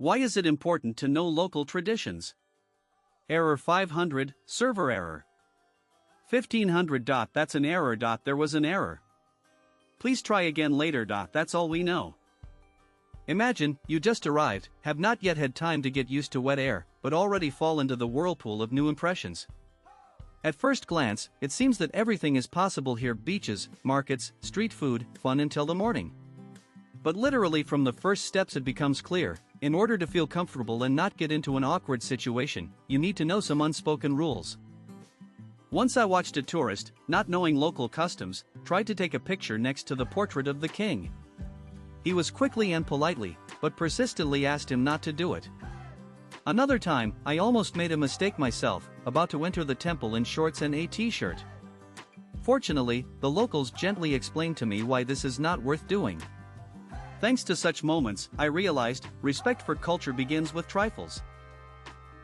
Why is it important to know local traditions? Error 500, server error. 1500. That's an error. There was an error. Please try again later. That's all we know. Imagine, you just arrived, have not yet had time to get used to wet air, but already fall into the whirlpool of new impressions. At first glance, it seems that everything is possible here: beaches, markets, street food, fun until the morning. But literally from the first steps it becomes clear, in order to feel comfortable and not get into an awkward situation, you need to know some unspoken rules. Once I watched a tourist, not knowing local customs, try to take a picture next to the portrait of the king. He was quickly and politely, but persistently asked him not to do it. Another time, I almost made a mistake myself, about to enter the temple in shorts and a t-shirt. Fortunately, the locals gently explained to me why this is not worth doing. Thanks to such moments, I realized, respect for culture begins with trifles.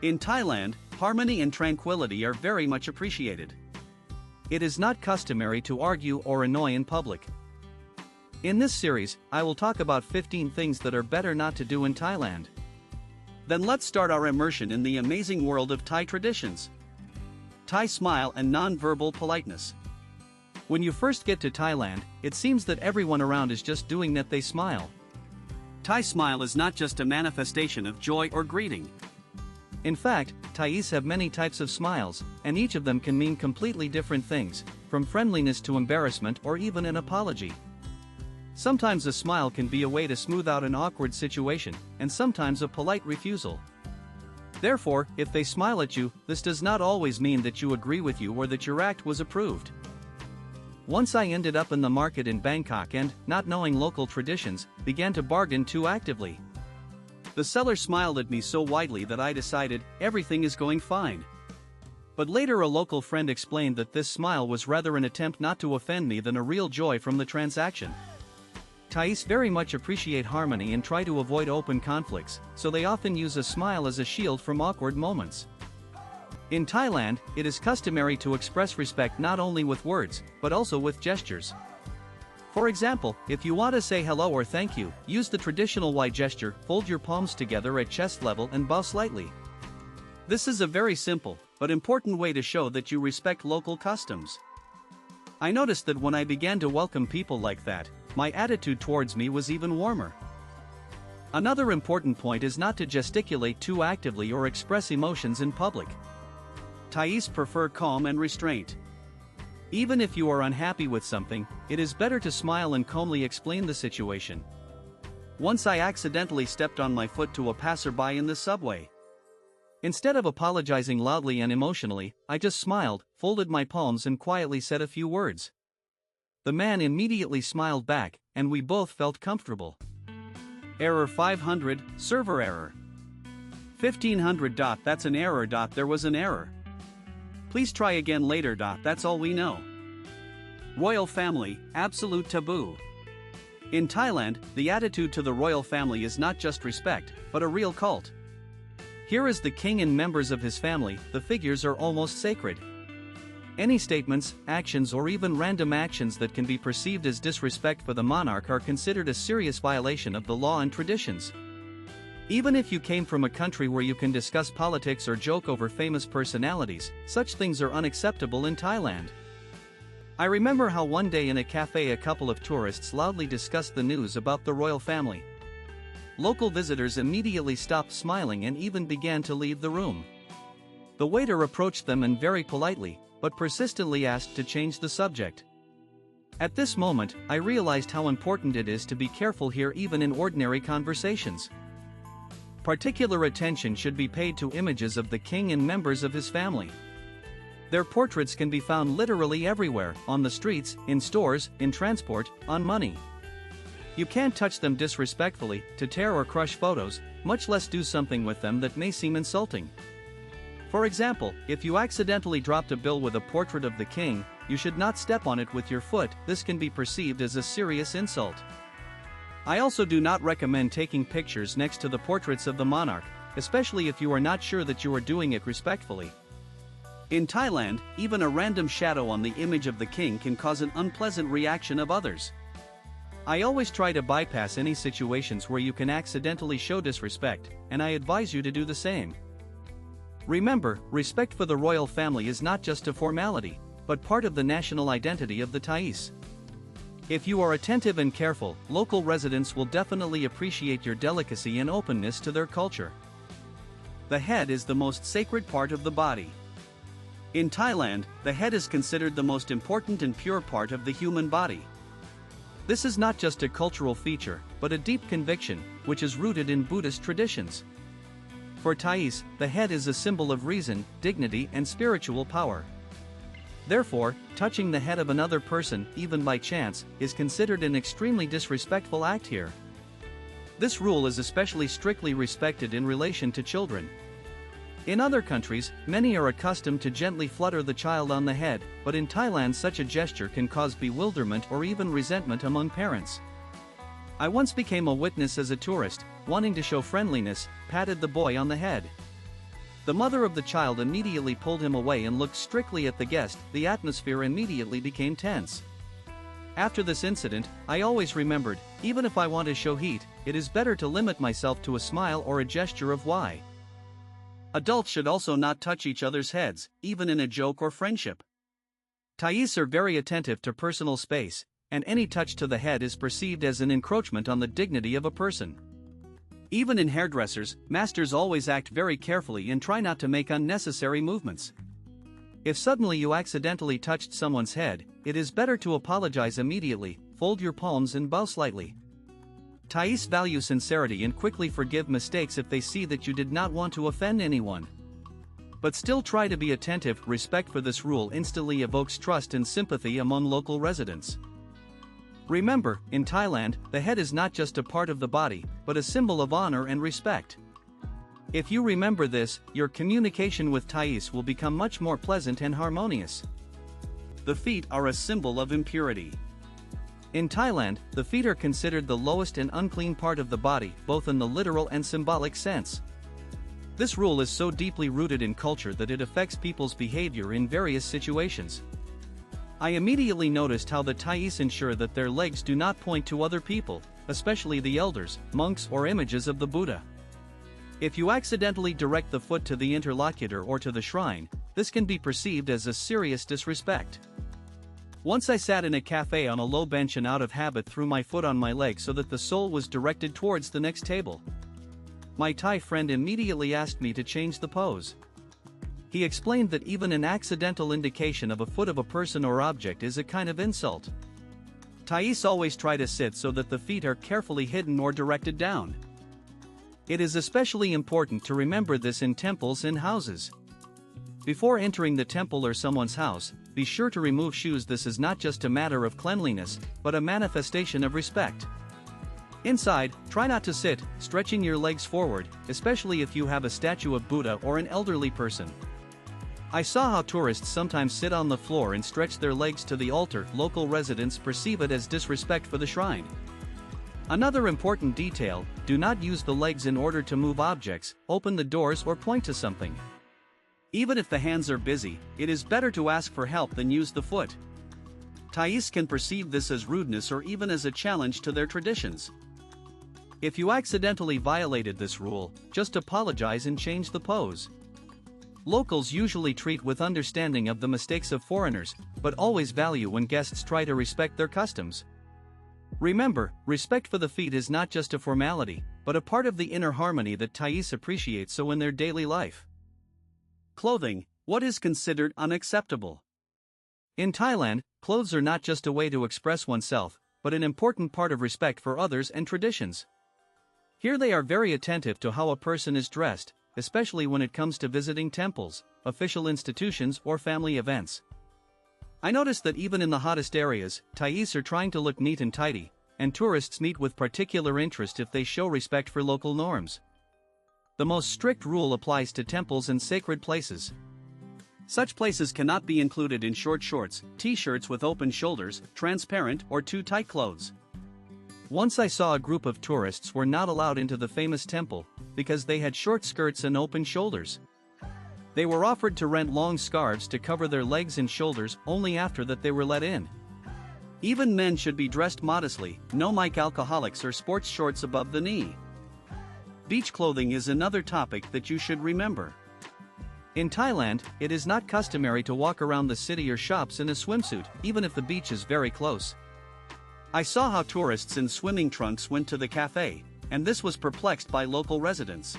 In Thailand, harmony and tranquility are very much appreciated. It is not customary to argue or annoy in public. In this series, I will talk about 15 things that are better not to do in Thailand. Then let's start our immersion in the amazing world of Thai traditions. Thai smile and non-verbal politeness. When you first get to Thailand, it seems that everyone around is just doing that. They smile. Thai smile is not just a manifestation of joy or greeting. In fact, Thais have many types of smiles, and each of them can mean completely different things, from friendliness to embarrassment or even an apology. Sometimes a smile can be a way to smooth out an awkward situation, and sometimes a polite refusal. Therefore, if they smile at you, this does not always mean that you agree with you or that your act was approved. Once I ended up in the market in Bangkok and, not knowing local traditions, began to bargain too actively. The seller smiled at me so widely that I decided, everything is going fine. But later a local friend explained that this smile was rather an attempt not to offend me than a real joy from the transaction. Thais very much appreciate harmony and try to avoid open conflicts, so they often use a smile as a shield from awkward moments. In Thailand, it is customary to express respect not only with words, but also with gestures. For example, if you want to say hello or thank you, use the traditional Y gesture: fold your palms together at chest level and bow slightly. This is a very simple, but important way to show that you respect local customs. I noticed that when I began to welcome people like that, my attitude towards me was even warmer. Another important point is not to gesticulate too actively or express emotions in public. Thais prefer calm and restraint. Even if you are unhappy with something, it is better to smile and calmly explain the situation. Once I accidentally stepped on my foot to a passerby in the subway. Instead of apologizing loudly and emotionally, I just smiled, folded my palms and quietly said a few words. The man immediately smiled back, and we both felt comfortable. Error 500, server error. 1500. That's an error. There was an error. Please try again later. That's all we know. Royal family, absolute taboo. In Thailand, the attitude to the royal family is not just respect, but a real cult. Here is the king and members of his family. The figures are almost sacred. Any statements, actions or even random actions that can be perceived as disrespect for the monarch are considered a serious violation of the law and traditions. Even if you came from a country where you can discuss politics or joke over famous personalities, such things are unacceptable in Thailand. I remember how one day in a cafe a couple of tourists loudly discussed the news about the royal family. Local visitors immediately stopped smiling and even began to leave the room. The waiter approached them and very politely, but persistently asked to change the subject. At this moment, I realized how important it is to be careful here even in ordinary conversations. Particular attention should be paid to images of the king and members of his family. Their portraits can be found literally everywhere, on the streets, in stores, in transport, on money. You can't touch them disrespectfully, to tear or crush photos, much less do something with them that may seem insulting. For example, if you accidentally dropped a bill with a portrait of the king, you should not step on it with your foot. This can be perceived as a serious insult. I also do not recommend taking pictures next to the portraits of the monarch, especially if you are not sure that you are doing it respectfully. In Thailand, even a random shadow on the image of the king can cause an unpleasant reaction of others. I always try to bypass any situations where you can accidentally show disrespect, and I advise you to do the same. Remember, respect for the royal family is not just a formality, but part of the national identity of the Thais. If you are attentive and careful, local residents will definitely appreciate your delicacy and openness to their culture. The head is the most sacred part of the body. In Thailand, the head is considered the most important and pure part of the human body. This is not just a cultural feature, but a deep conviction, which is rooted in Buddhist traditions. For Thais, the head is a symbol of reason, dignity, and spiritual power. Therefore, touching the head of another person, even by chance, is considered an extremely disrespectful act here. This rule is especially strictly respected in relation to children. In other countries, many are accustomed to gently flutter the child on the head, but in Thailand such a gesture can cause bewilderment or even resentment among parents. I once became a witness as a tourist, wanting to show friendliness, patted the boy on the head. The mother of the child immediately pulled him away and looked strictly at the guest. The atmosphere immediately became tense. After this incident, I always remembered, even if I want to show heat, it is better to limit myself to a smile or a gesture of why. Adults should also not touch each other's heads, even in a joke or friendship. Thais are very attentive to personal space, and any touch to the head is perceived as an encroachment on the dignity of a person. Even in hairdressers, masters always act very carefully and try not to make unnecessary movements. If suddenly you accidentally touched someone's head, it is better to apologize immediately, fold your palms and bow slightly. Thais value sincerity and quickly forgive mistakes if they see that you did not want to offend anyone. But still try to be attentive. Respect for this rule instantly evokes trust and sympathy among local residents. Remember, in Thailand, the head is not just a part of the body, but a symbol of honor and respect. If you remember this, your communication with Thais will become much more pleasant and harmonious. The feet are a symbol of impurity. In Thailand, the feet are considered the lowest and unclean part of the body, both in the literal and symbolic sense. This rule is so deeply rooted in culture that it affects people's behavior in various situations. I immediately noticed how the Thais ensure that their legs do not point to other people, especially the elders, monks, or images of the Buddha. If you accidentally direct the foot to the interlocutor or to the shrine, this can be perceived as a serious disrespect. Once I sat in a cafe on a low bench and out of habit threw my foot on my leg so that the sole was directed towards the next table. My Thai friend immediately asked me to change the pose. He explained that even an accidental indication of a foot of a person or object is a kind of insult. Thais always try to sit so that the feet are carefully hidden or directed down. It is especially important to remember this in temples and houses. Before entering the temple or someone's house, be sure to remove shoes. This is not just a matter of cleanliness, but a manifestation of respect. Inside, try not to sit, stretching your legs forward, especially if you have a statue of Buddha or an elderly person. I saw how tourists sometimes sit on the floor and stretch their legs to the altar. Local residents perceive it as disrespect for the shrine. Another important detail, do not use the legs in order to move objects, open the doors or point to something. Even if the hands are busy, it is better to ask for help than use the foot. Thais can perceive this as rudeness or even as a challenge to their traditions. If you accidentally violated this rule, just apologize and change the pose. Locals usually treat with understanding of the mistakes of foreigners, but always value when guests try to respect their customs. Remember, respect for the feet is not just a formality, but a part of the inner harmony that Thais appreciate so in their daily life. Clothing, what is considered unacceptable? In Thailand, clothes are not just a way to express oneself, but an important part of respect for others and traditions. Here they are very attentive to how a person is dressed, especially when it comes to visiting temples, official institutions, or family events. I noticed that even in the hottest areas, Thais are trying to look neat and tidy, and tourists meet with particular interest if they show respect for local norms. The most strict rule applies to temples and sacred places. Such places cannot be included in short shorts, t-shirts with open shoulders, transparent or too tight clothes. Once I saw a group of tourists were not allowed into the famous temple, because they had short skirts and open shoulders. They were offered to rent long scarves to cover their legs and shoulders only after that they were let in. Even men should be dressed modestly, no mic alcoholics or sports shorts above the knee. Beach clothing is another topic that you should remember. In Thailand, it is not customary to walk around the city or shops in a swimsuit, even if the beach is very close. I saw how tourists in swimming trunks went to the cafe, and this was perplexed by local residents.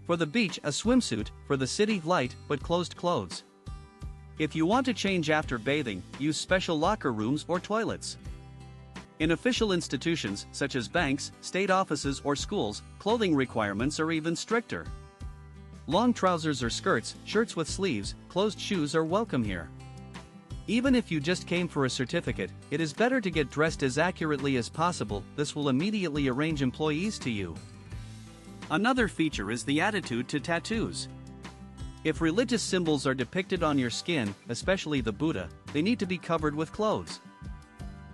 For the beach, a swimsuit; for the city, light but closed clothes. If you want to change after bathing, use special locker rooms or toilets. In official institutions, such as banks, state offices or schools, clothing requirements are even stricter. Long trousers or skirts, shirts with sleeves, closed shoes are welcome here. Even if you just came for a certificate, it is better to get dressed as accurately as possible. This will immediately arrange employees to you. Another feature is the attitude to tattoos. If religious symbols are depicted on your skin, especially the Buddha, they need to be covered with clothes.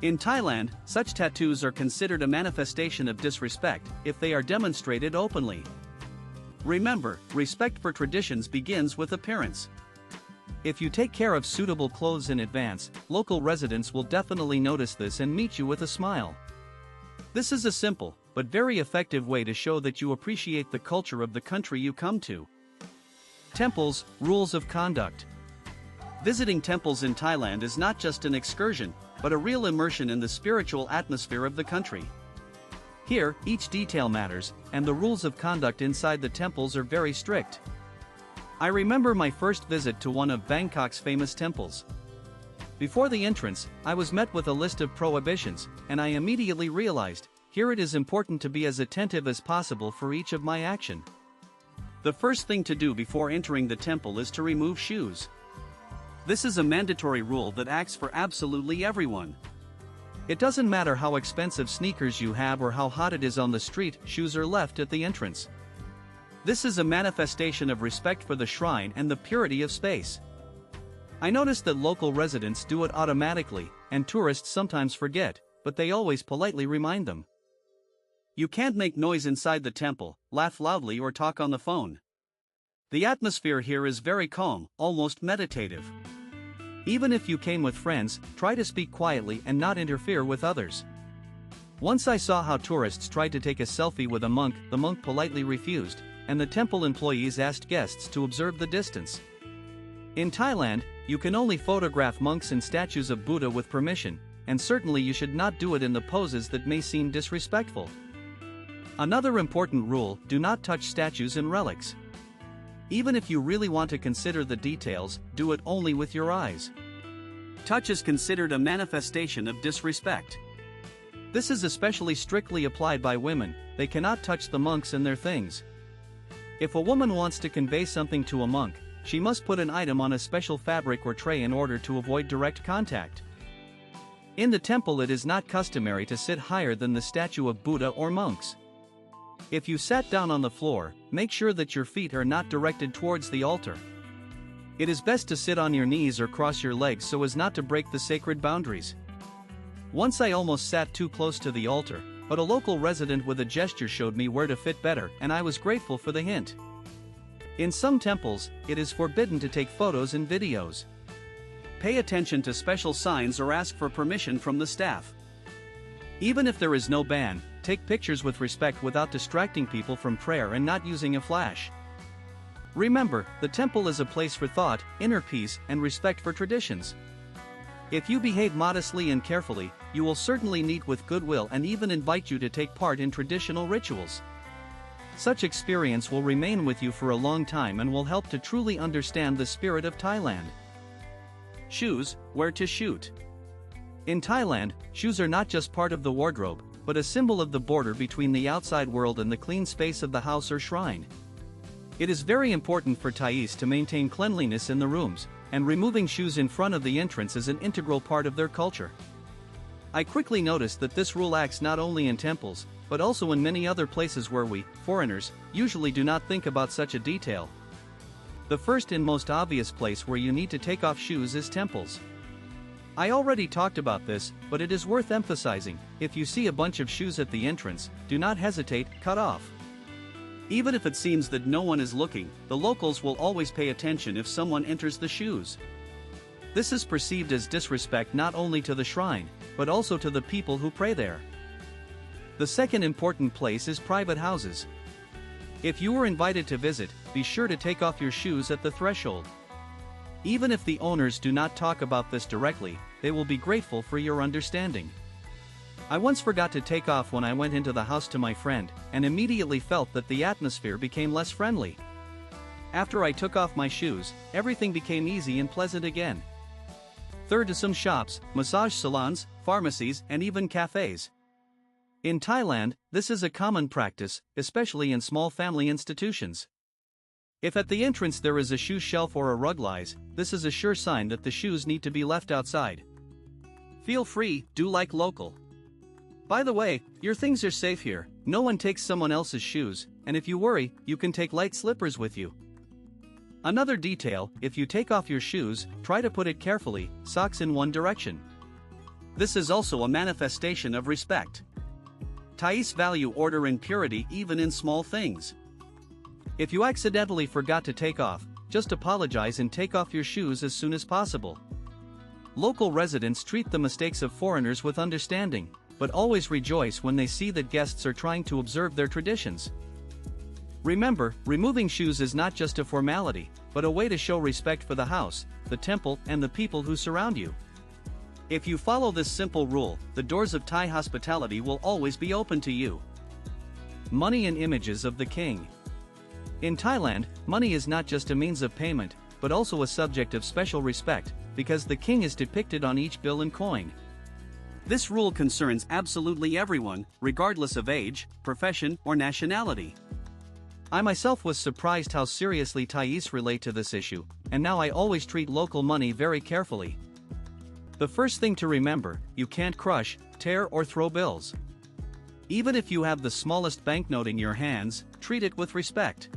In Thailand, such tattoos are considered a manifestation of disrespect if they are demonstrated openly. Remember, respect for traditions begins with appearance. If you take care of suitable clothes in advance, local residents will definitely notice this and meet you with a smile. This is a simple, but very effective way to show that you appreciate the culture of the country you come to. Temples, rules of conduct. Visiting temples in Thailand is not just an excursion, but a real immersion in the spiritual atmosphere of the country. Here, each detail matters, and the rules of conduct inside the temples are very strict. I remember my first visit to one of Bangkok's famous temples. Before the entrance, I was met with a list of prohibitions, and I immediately realized, here it is important to be as attentive as possible for each of my action. The first thing to do before entering the temple is to remove shoes. This is a mandatory rule that acts for absolutely everyone. It doesn't matter how expensive sneakers you have or how hot it is on the street, shoes are left at the entrance. This is a manifestation of respect for the shrine and the purity of space. I noticed that local residents do it automatically, and tourists sometimes forget, but they always politely remind them. You can't make noise inside the temple, laugh loudly or talk on the phone. The atmosphere here is very calm, almost meditative. Even if you came with friends, try to speak quietly and not interfere with others. Once I saw how tourists tried to take a selfie with a monk, the monk politely refused, and the temple employees asked guests to observe the distance. In Thailand, you can only photograph monks and statues of Buddha with permission, and certainly you should not do it in the poses that may seem disrespectful. Another important rule: do not touch statues and relics. Even if you really want to consider the details, do it only with your eyes. Touch is considered a manifestation of disrespect. This is especially strictly applied by women; they cannot touch the monks and their things. If a woman wants to convey something to a monk, she must put an item on a special fabric or tray in order to avoid direct contact. In the temple, it is not customary to sit higher than the statue of Buddha or monks. If you sat down on the floor, make sure that your feet are not directed towards the altar. It is best to sit on your knees or cross your legs so as not to break the sacred boundaries. Once I almost sat too close to the altar, but a local resident with a gesture showed me where to fit better, and I was grateful for the hint. In some temples, it is forbidden to take photos and videos. Pay attention to special signs or ask for permission from the staff. Even if there is no ban, take pictures with respect without distracting people from prayer and not using a flash. Remember, the temple is a place for thought, inner peace, and respect for traditions. If you behave modestly and carefully, you will certainly meet with goodwill and even invite you to take part in traditional rituals. Such experience will remain with you for a long time and will help to truly understand the spirit of Thailand. Shoes, where to shoot. In Thailand, shoes are not just part of the wardrobe, but a symbol of the border between the outside world and the clean space of the house or shrine. It is very important for Thais to maintain cleanliness in the rooms, and removing shoes in front of the entrance is an integral part of their culture. I quickly noticed that this rule acts not only in temples, but also in many other places where we, foreigners, usually do not think about such a detail. The first and most obvious place where you need to take off shoes is temples. I already talked about this, but it is worth emphasizing: if you see a bunch of shoes at the entrance, do not hesitate, cut off. Even if it seems that no one is looking, the locals will always pay attention if someone enters the shoes. This is perceived as disrespect not only to the shrine, but also to the people who pray there. The second important place is private houses. If you were invited to visit, be sure to take off your shoes at the threshold. Even if the owners do not talk about this directly, they will be grateful for your understanding. I once forgot to take off when I went into the house to my friend, and immediately felt that the atmosphere became less friendly. After I took off my shoes, everything became easy and pleasant again. Third is some shops, massage salons, pharmacies, and even cafes. In Thailand, this is a common practice, especially in small family institutions. If at the entrance there is a shoe shelf or a rug lies, this is a sure sign that the shoes need to be left outside. Feel free, do like local. By the way, your things are safe here, no one takes someone else's shoes, and if you worry, you can take light slippers with you. Another detail, if you take off your shoes, try to put it carefully, socks in one direction. This is also a manifestation of respect. Thais value order and purity even in small things. If you accidentally forgot to take off, just apologize and take off your shoes as soon as possible. Local residents treat the mistakes of foreigners with understanding, but always rejoice when they see that guests are trying to observe their traditions. Remember, removing shoes is not just a formality, but a way to show respect for the house, the temple, and the people who surround you. If you follow this simple rule, the doors of Thai hospitality will always be open to you. Money and images of the king. In Thailand, money is not just a means of payment, but also a subject of special respect, because the king is depicted on each bill and coin. This rule concerns absolutely everyone, regardless of age, profession, or nationality. I myself was surprised how seriously Thais relate to this issue, and now I always treat local money very carefully. The first thing to remember, you can't crush, tear, or throw bills. Even if you have the smallest banknote in your hands, treat it with respect.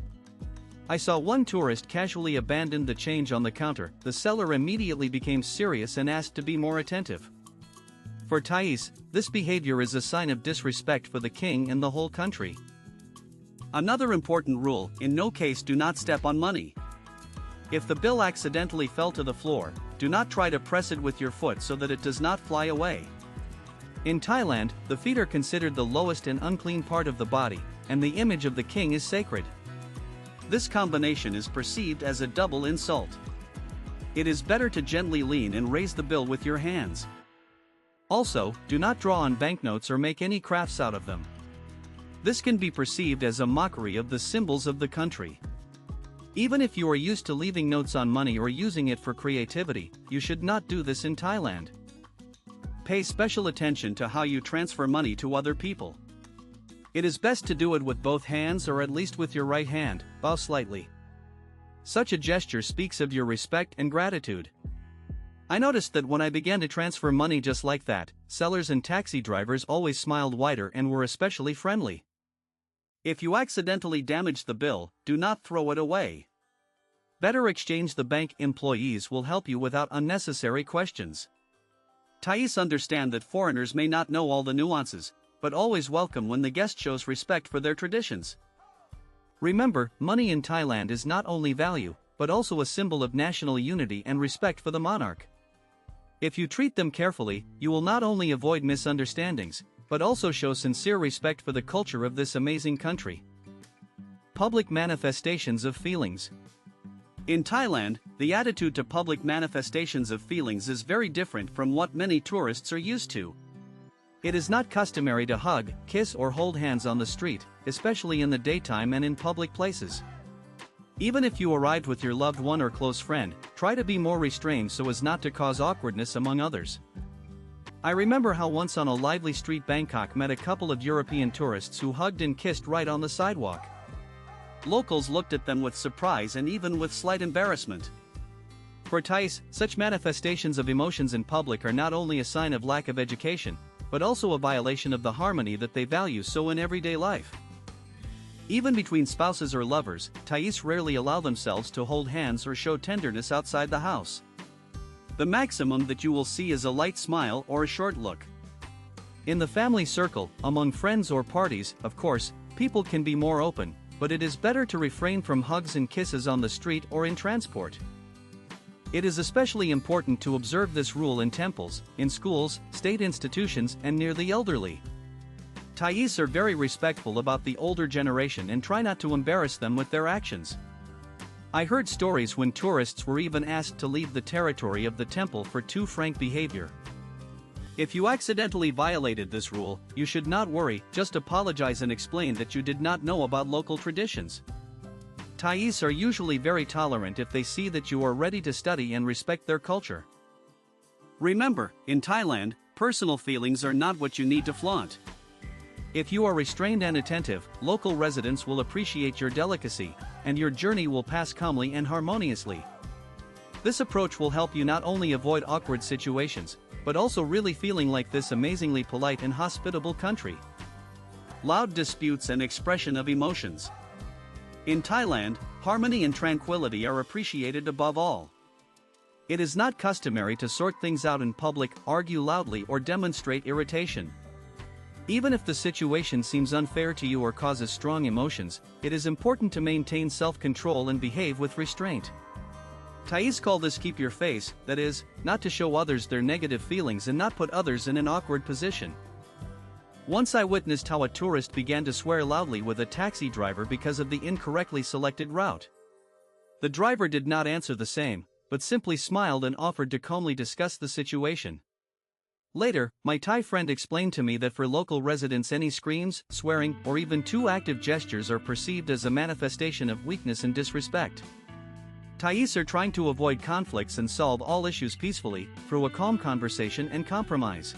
I saw one tourist casually abandon the change on the counter. The seller immediately became serious and asked to be more attentive. For Thais, this behavior is a sign of disrespect for the king and the whole country. Another important rule, in no case do not step on money. If the bill accidentally fell to the floor, do not try to press it with your foot so that it does not fly away. In Thailand, the feet are considered the lowest and unclean part of the body, and the image of the king is sacred. This combination is perceived as a double insult. It is better to gently lean and raise the bill with your hands. Also, do not draw on banknotes or make any crafts out of them. This can be perceived as a mockery of the symbols of the country. Even if you are used to leaving notes on money or using it for creativity, you should not do this in Thailand. Pay special attention to how you transfer money to other people. It is best to do it with both hands or at least with your right hand, bow slightly. Such a gesture speaks of your respect and gratitude. I noticed that when I began to transfer money just like that, sellers and taxi drivers always smiled wider and were especially friendly. If you accidentally damage the bill, do not throw it away. Better exchange. The bank employees will help you without unnecessary questions. Thais understand that foreigners may not know all the nuances, but always welcome when the guest shows respect for their traditions. Remember, money in Thailand is not only value, but also a symbol of national unity and respect for the monarch. If you treat them carefully, you will not only avoid misunderstandings, but also show sincere respect for the culture of this amazing country. Public manifestations of feelings. In Thailand, the attitude to public manifestations of feelings is very different from what many tourists are used to. It is not customary to hug, kiss, or hold hands on the street, especially in the daytime and in public places. Even if you arrived with your loved one or close friend, try to be more restrained so as not to cause awkwardness among others. I remember how once on a lively street Bangkok met a couple of European tourists who hugged and kissed right on the sidewalk. Locals looked at them with surprise and even with slight embarrassment. For Thais, such manifestations of emotions in public are not only a sign of lack of education, but also a violation of the harmony that they value so in everyday life. Even between spouses or lovers, Thais rarely allow themselves to hold hands or show tenderness outside the house. The maximum that you will see is a light smile or a short look. In the family circle, among friends or parties, of course, people can be more open, but it is better to refrain from hugs and kisses on the street or in transport. It is especially important to observe this rule in temples, in schools, state institutions, and near the elderly. Thais are very respectful about the older generation and try not to embarrass them with their actions. I heard stories when tourists were even asked to leave the territory of the temple for too frank behavior. If you accidentally violated this rule, you should not worry, just apologize and explain that you did not know about local traditions. Thais are usually very tolerant if they see that you are ready to study and respect their culture. Remember, in Thailand, personal feelings are not what you need to flaunt. If you are restrained and attentive, local residents will appreciate your delicacy, and your journey will pass calmly and harmoniously. This approach will help you not only avoid awkward situations, but also really feeling like this amazingly polite and hospitable country. Loud disputes and expression of emotions. In Thailand, harmony and tranquility are appreciated above all. It is not customary to sort things out in public, argue loudly, or demonstrate irritation. Even if the situation seems unfair to you or causes strong emotions, it is important to maintain self-control and behave with restraint. Thais call this keep your face, that is, not to show others their negative feelings and not put others in an awkward position. Once I witnessed how a tourist began to swear loudly with a taxi driver because of the incorrectly selected route. The driver did not answer the same, but simply smiled and offered to calmly discuss the situation. Later, my Thai friend explained to me that for local residents any screams, swearing, or even too active gestures are perceived as a manifestation of weakness and disrespect. Thais are trying to avoid conflicts and solve all issues peacefully, through a calm conversation and compromise.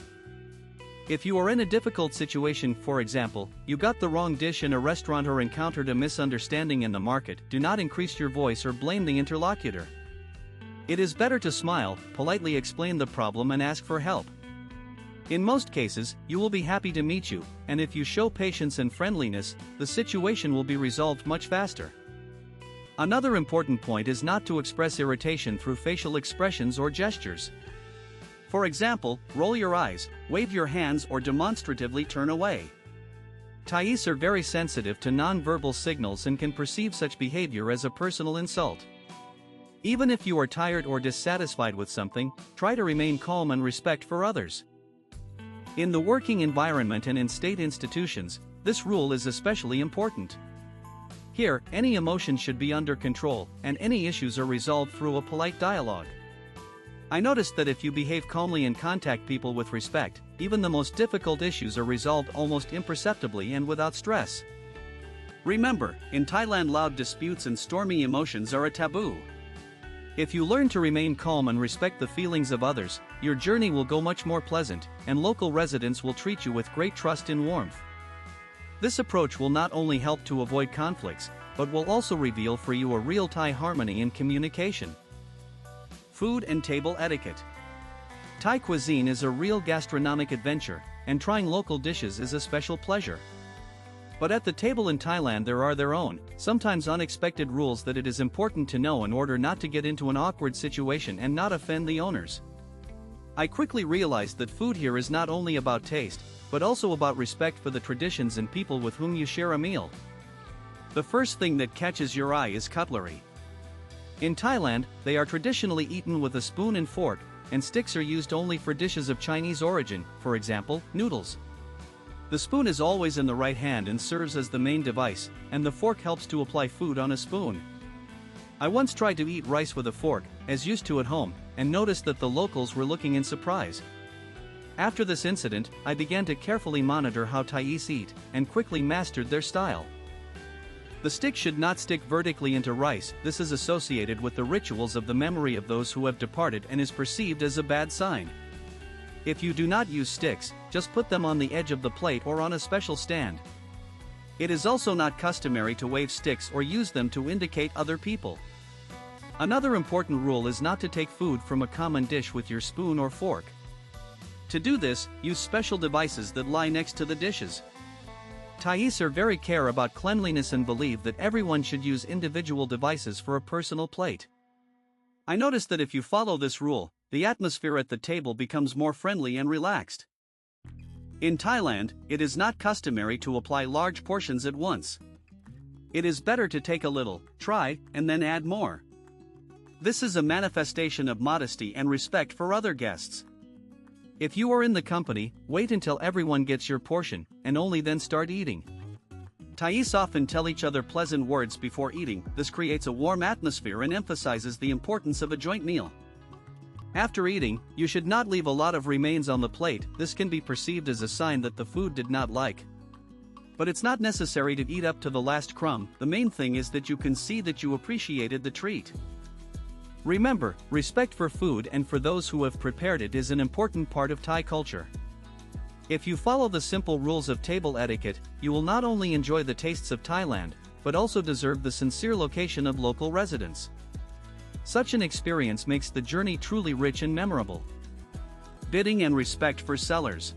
If you are in a difficult situation, for example, you got the wrong dish in a restaurant or encountered a misunderstanding in the market, do not increase your voice or blame the interlocutor. It is better to smile, politely explain the problem and ask for help. In most cases, you will be happy to meet you, and if you show patience and friendliness, the situation will be resolved much faster. Another important point is not to express irritation through facial expressions or gestures. For example, roll your eyes, wave your hands, or demonstratively turn away. Thais are very sensitive to non-verbal signals and can perceive such behavior as a personal insult. Even if you are tired or dissatisfied with something, try to remain calm and respect for others. In the working environment and in state institutions, this rule is especially important. Here, any emotion should be under control, and any issues are resolved through a polite dialogue. I noticed that if you behave calmly and contact people with respect, even the most difficult issues are resolved almost imperceptibly and without stress. Remember, in Thailand loud disputes and stormy emotions are a taboo. If you learn to remain calm and respect the feelings of others, your journey will go much more pleasant, and local residents will treat you with great trust and warmth. This approach will not only help to avoid conflicts, but will also reveal for you a real Thai harmony in communication. Food and table etiquette. Thai cuisine is a real gastronomic adventure, and trying local dishes is a special pleasure. But at the table in Thailand there are their own, sometimes unexpected rules that it is important to know in order not to get into an awkward situation and not offend the owners. I quickly realized that food here is not only about taste, but also about respect for the traditions and people with whom you share a meal. The first thing that catches your eye is cutlery. In Thailand, they are traditionally eaten with a spoon and fork, and sticks are used only for dishes of Chinese origin, for example, noodles. The spoon is always in the right hand and serves as the main device, and the fork helps to apply food on a spoon. I once tried to eat rice with a fork, as used to at home, and noticed that the locals were looking in surprise. After this incident, I began to carefully monitor how Thais eat, and quickly mastered their style. The stick should not stick vertically into rice. This is associated with the rituals of the memory of those who have departed and is perceived as a bad sign. If you do not use sticks, just put them on the edge of the plate or on a special stand. It is also not customary to wave sticks or use them to indicate other people. Another important rule is not to take food from a common dish with your spoon or fork. To do this, use special devices that lie next to the dishes. Thais are very care about cleanliness and believe that everyone should use individual devices for a personal plate. I noticed that if you follow this rule, the atmosphere at the table becomes more friendly and relaxed. In Thailand, it is not customary to apply large portions at once. It is better to take a little, try, and then add more. This is a manifestation of modesty and respect for other guests. If you are in the company, wait until everyone gets your portion, and only then start eating. Thais often tell each other pleasant words before eating. This creates a warm atmosphere and emphasizes the importance of a joint meal. After eating, you should not leave a lot of remains on the plate. This can be perceived as a sign that the food did not like. But it's not necessary to eat up to the last crumb. The main thing is that you can see that you appreciated the treat. Remember, respect for food and for those who have prepared it is an important part of Thai culture. If you follow the simple rules of table etiquette, you will not only enjoy the tastes of Thailand, but also deserve the sincere location of local residents. Such an experience makes the journey truly rich and memorable. Bidding and respect for sellers.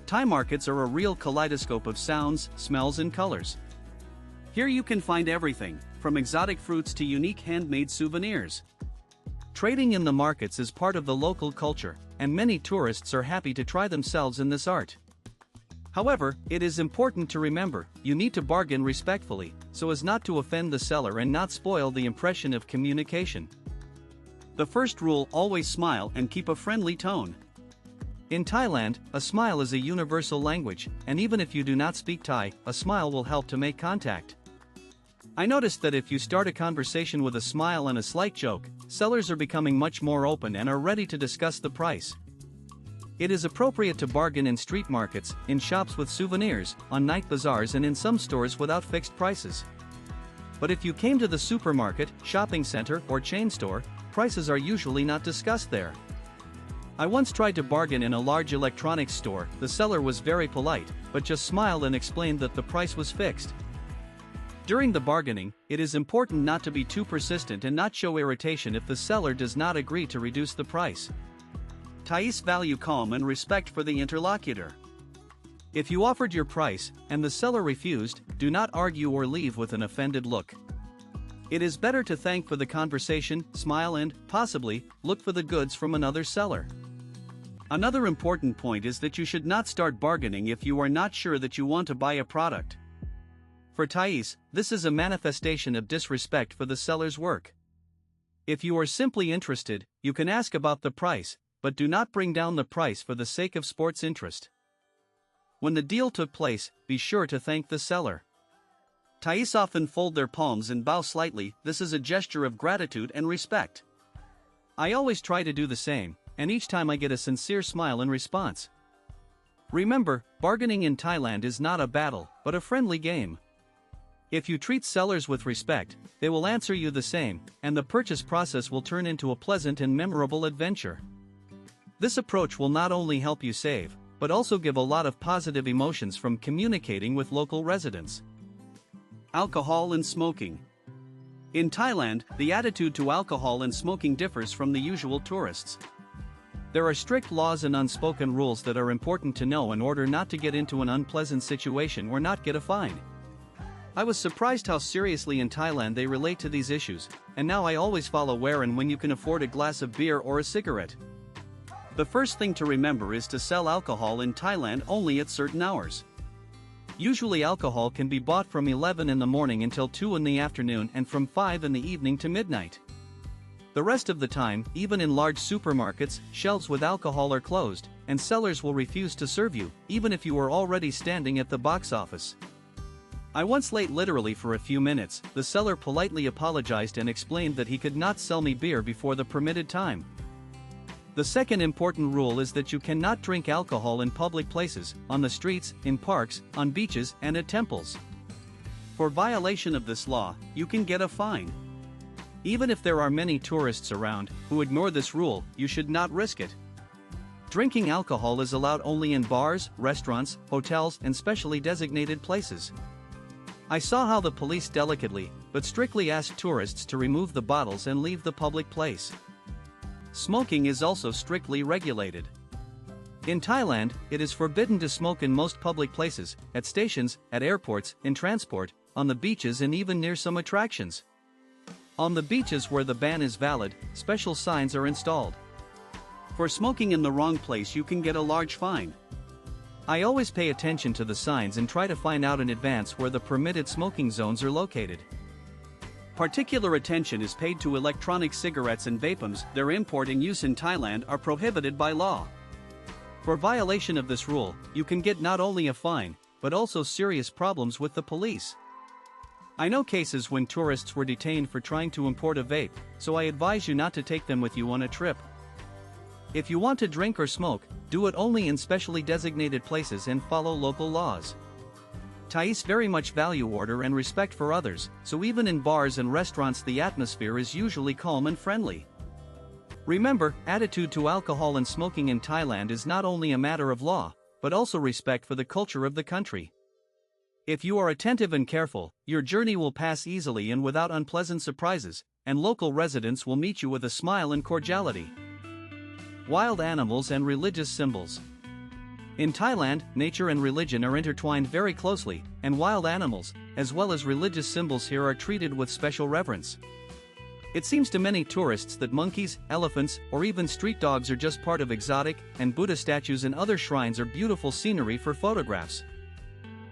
Thai markets are a real kaleidoscope of sounds, smells and colors. Here you can find everything, from exotic fruits to unique handmade souvenirs. Trading in the markets is part of the local culture, and many tourists are happy to try themselves in this art. However, it is important to remember, you need to bargain respectfully, so as not to offend the seller and not spoil the impression of communication. The first rule: always smile and keep a friendly tone. In Thailand, a smile is a universal language, and even if you do not speak Thai, a smile will help to make contact. I noticed that if you start a conversation with a smile and a slight joke, sellers are becoming much more open and are ready to discuss the price. It is appropriate to bargain in street markets, in shops with souvenirs, on night bazaars and in some stores without fixed prices. But if you came to the supermarket, shopping center, or chain store, prices are usually not discussed there. I once tried to bargain in a large electronics store. The seller was very polite, but just smiled and explained that the price was fixed. During the bargaining, it is important not to be too persistent and not show irritation if the seller does not agree to reduce the price. Thais value calm and respect for the interlocutor. If you offered your price, and the seller refused, do not argue or leave with an offended look. It is better to thank for the conversation, smile and, possibly, look for the goods from another seller. Another important point is that you should not start bargaining if you are not sure that you want to buy a product. For Thais, this is a manifestation of disrespect for the seller's work. If you are simply interested, you can ask about the price, but do not bring down the price for the sake of sports interest. When the deal took place, be sure to thank the seller. Thais often fold their palms and bow slightly. This is a gesture of gratitude and respect. I always try to do the same, and each time I get a sincere smile in response. Remember, bargaining in Thailand is not a battle, but a friendly game. If you treat sellers with respect, they will answer you the same, and the purchase process will turn into a pleasant and memorable adventure. This approach will not only help you save, but also give a lot of positive emotions from communicating with local residents. Alcohol and smoking. In Thailand, the attitude to alcohol and smoking differs from the usual tourists. There are strict laws and unspoken rules that are important to know in order not to get into an unpleasant situation or not get a fine. I was surprised how seriously in Thailand they relate to these issues, and now I always follow where and when you can afford a glass of beer or a cigarette. The first thing to remember is to sell alcohol in Thailand only at certain hours. Usually alcohol can be bought from 11 in the morning until 2 in the afternoon and from 5 in the evening to midnight. The rest of the time, even in large supermarkets, shelves with alcohol are closed, and sellers will refuse to serve you, even if you are already standing at the box office. I once late literally for a few minutes. The seller politely apologized and explained that he could not sell me beer before the permitted time. The second important rule is that you cannot drink alcohol in public places, on the streets, in parks, on beaches, and at temples. For violation of this law, you can get a fine. Even if there are many tourists around who ignore this rule, you should not risk it. Drinking alcohol is allowed only in bars, restaurants, hotels, and specially designated places. I saw how the police delicately, but strictly asked tourists to remove the bottles and leave the public place. Smoking is also strictly regulated. In Thailand, it is forbidden to smoke in most public places, at stations, at airports, in transport, on the beaches and even near some attractions. On the beaches where the ban is valid, special signs are installed. For smoking in the wrong place you can get a large fine. I always pay attention to the signs and try to find out in advance where the permitted smoking zones are located. Particular attention is paid to electronic cigarettes and vapes. Their import and use in Thailand are prohibited by law. For violation of this rule, you can get not only a fine, but also serious problems with the police. I know cases when tourists were detained for trying to import a vape, so I advise you not to take them with you on a trip. If you want to drink or smoke, do it only in specially designated places and follow local laws. Thais very much value order and respect for others, so even in bars and restaurants the atmosphere is usually calm and friendly. Remember, attitude to alcohol and smoking in Thailand is not only a matter of law, but also respect for the culture of the country. If you are attentive and careful, your journey will pass easily and without unpleasant surprises, and local residents will meet you with a smile and cordiality. Wild animals and religious symbols. In Thailand, nature and religion are intertwined very closely, and wild animals, as well as religious symbols here are treated with special reverence. It seems to many tourists that monkeys, elephants, or even street dogs are just part of exotic, and Buddha statues and other shrines are beautiful scenery for photographs.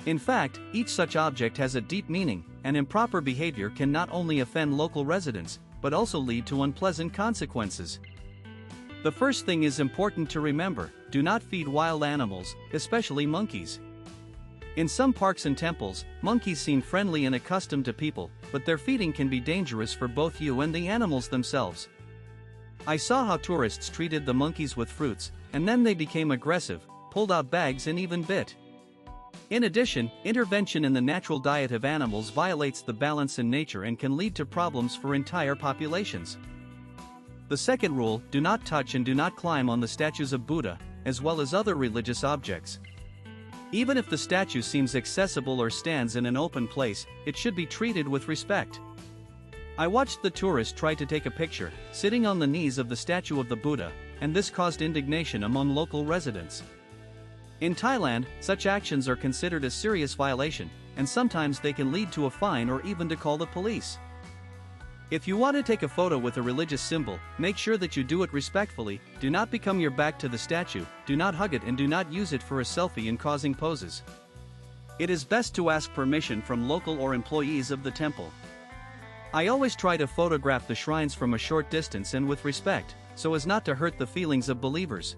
In fact, each such object has a deep meaning, and improper behavior can not only offend local residents, but also lead to unpleasant consequences. The first thing is important to remember: do not feed wild animals, especially monkeys. In some parks and temples, monkeys seem friendly and accustomed to people, but their feeding can be dangerous for both you and the animals themselves. I saw how tourists treated the monkeys with fruits, and then they became aggressive, pulled out bags and even bit. In addition, intervention in the natural diet of animals violates the balance in nature and can lead to problems for entire populations. The second rule: do not touch and do not climb on the statues of Buddha, as well as other religious objects. Even if the statue seems accessible or stands in an open place, it should be treated with respect. I watched the tourist try to take a picture, sitting on the knees of the statue of the Buddha, and this caused indignation among local residents. In Thailand, such actions are considered a serious violation, and sometimes they can lead to a fine or even to call the police. If you want to take a photo with a religious symbol, make sure that you do it respectfully. Do not become your back to the statue, do not hug it, and do not use it for a selfie and causing poses. It is best to ask permission from local or employees of the temple. I always try to photograph the shrines from a short distance and with respect, so as not to hurt the feelings of believers.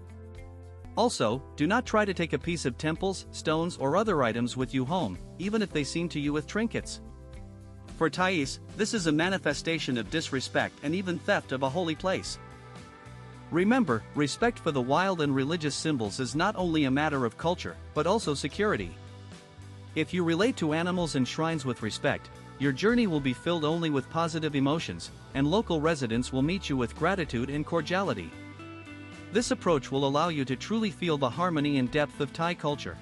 Also, do not try to take a piece of temples, stones, or other items with you home, even if they seem to you with trinkets. For Thais, this is a manifestation of disrespect and even theft of a holy place. Remember, respect for the wild and religious symbols is not only a matter of culture, but also security. If you relate to animals and shrines with respect, your journey will be filled only with positive emotions, and local residents will meet you with gratitude and cordiality. This approach will allow you to truly feel the harmony and depth of Thai culture.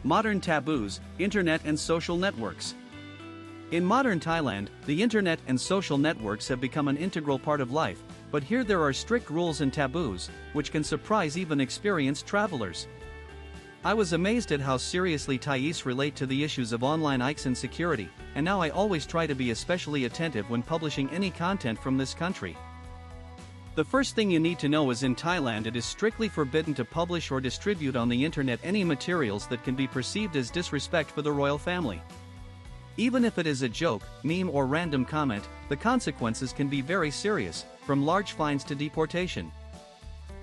Modern taboos, internet and social networks. In modern Thailand, the internet and social networks have become an integral part of life, but here there are strict rules and taboos, which can surprise even experienced travelers. I was amazed at how seriously Thais relate to the issues of online icons and security, and now I always try to be especially attentive when publishing any content from this country. The first thing you need to know is in Thailand it is strictly forbidden to publish or distribute on the internet any materials that can be perceived as disrespect for the royal family. Even if it is a joke, meme, or random comment, the consequences can be very serious, from large fines to deportation.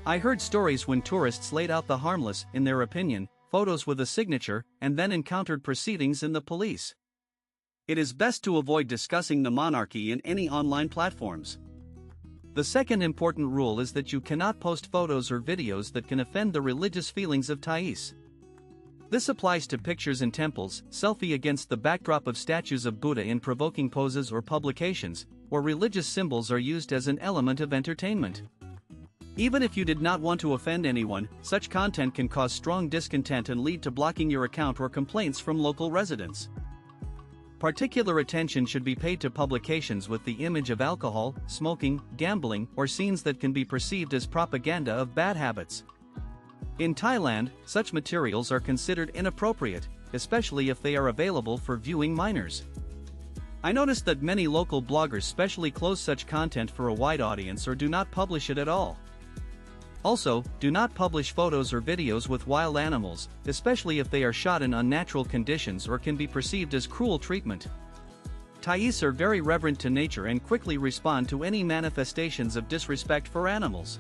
I heard stories when tourists laid out the harmless, in their opinion, photos with a signature, and then encountered proceedings in the police. It is best to avoid discussing the monarchy in any online platforms. The second important rule is that you cannot post photos or videos that can offend the religious feelings of Thais. This applies to pictures in temples, selfie against the backdrop of statues of Buddha in provoking poses, or publications, where religious symbols are used as an element of entertainment. Even if you did not want to offend anyone, such content can cause strong discontent and lead to blocking your account or complaints from local residents. Particular attention should be paid to publications with the image of alcohol, smoking, gambling, or scenes that can be perceived as propaganda of bad habits. In Thailand, such materials are considered inappropriate, especially if they are available for viewing minors. I noticed that many local bloggers specially close such content for a wide audience or do not publish it at all. Also, do not publish photos or videos with wild animals, especially if they are shot in unnatural conditions or can be perceived as cruel treatment. Thais are very reverent to nature and quickly respond to any manifestations of disrespect for animals.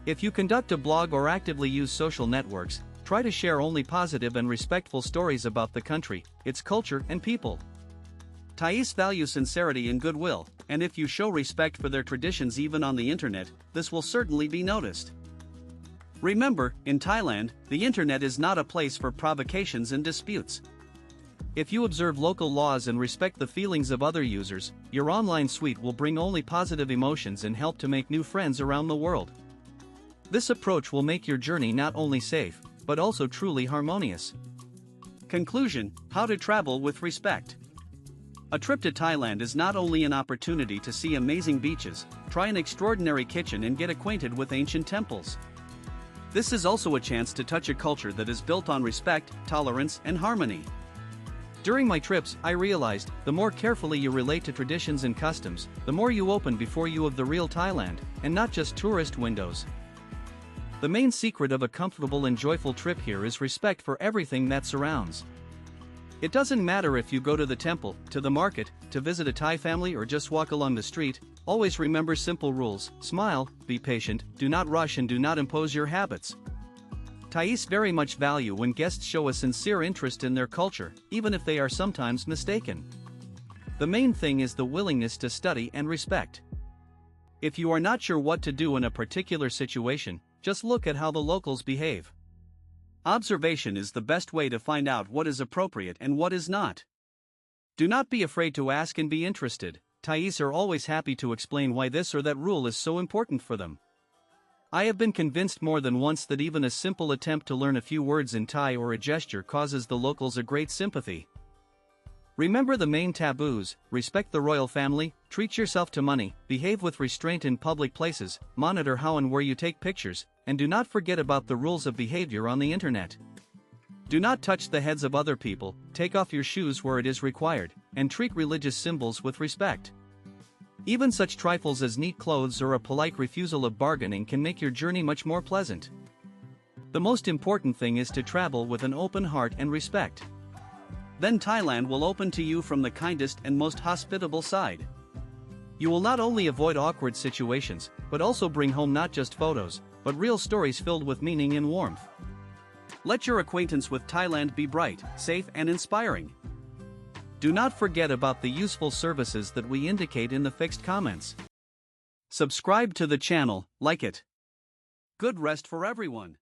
If you conduct a blog or actively use social networks, try to share only positive and respectful stories about the country, its culture and people. Thais value sincerity and goodwill, and if you show respect for their traditions even on the internet, this will certainly be noticed. Remember, in Thailand, the internet is not a place for provocations and disputes. If you observe local laws and respect the feelings of other users, your online suite will bring only positive emotions and help to make new friends around the world. This approach will make your journey not only safe, but also truly harmonious. Conclusion: how to travel with respect. A trip to Thailand is not only an opportunity to see amazing beaches, try an extraordinary kitchen and get acquainted with ancient temples. This is also a chance to touch a culture that is built on respect, tolerance, and harmony. During my trips, I realized, the more carefully you relate to traditions and customs, the more you open before you of the real Thailand, and not just tourist windows. The main secret of a comfortable and joyful trip here is respect for everything that surrounds. It doesn't matter if you go to the temple, to the market, to visit a Thai family or just walk along the street, always remember simple rules: smile, be patient, do not rush and do not impose your habits. Thais very much value when guests show a sincere interest in their culture, even if they are sometimes mistaken. The main thing is the willingness to study and respect. If you are not sure what to do in a particular situation, just look at how the locals behave. Observation is the best way to find out what is appropriate and what is not. Do not be afraid to ask and be interested. Thais are always happy to explain why this or that rule is so important for them. I have been convinced more than once that even a simple attempt to learn a few words in Thai or a gesture causes the locals a great sympathy. Remember the main taboos: respect the royal family, treat yourself to money, behave with restraint in public places, monitor how and where you take pictures, and do not forget about the rules of behavior on the internet. Do not touch the heads of other people, take off your shoes where it is required, and treat religious symbols with respect. Even such trifles as neat clothes or a polite refusal of bargaining can make your journey much more pleasant. The most important thing is to travel with an open heart and respect. Then Thailand will open to you from the kindest and most hospitable side. You will not only avoid awkward situations, but also bring home not just photos, but real stories filled with meaning and warmth. Let your acquaintance with Thailand be bright, safe, and inspiring. Do not forget about the useful services that we indicate in the fixed comments. Subscribe to the channel, like it. Good rest for everyone.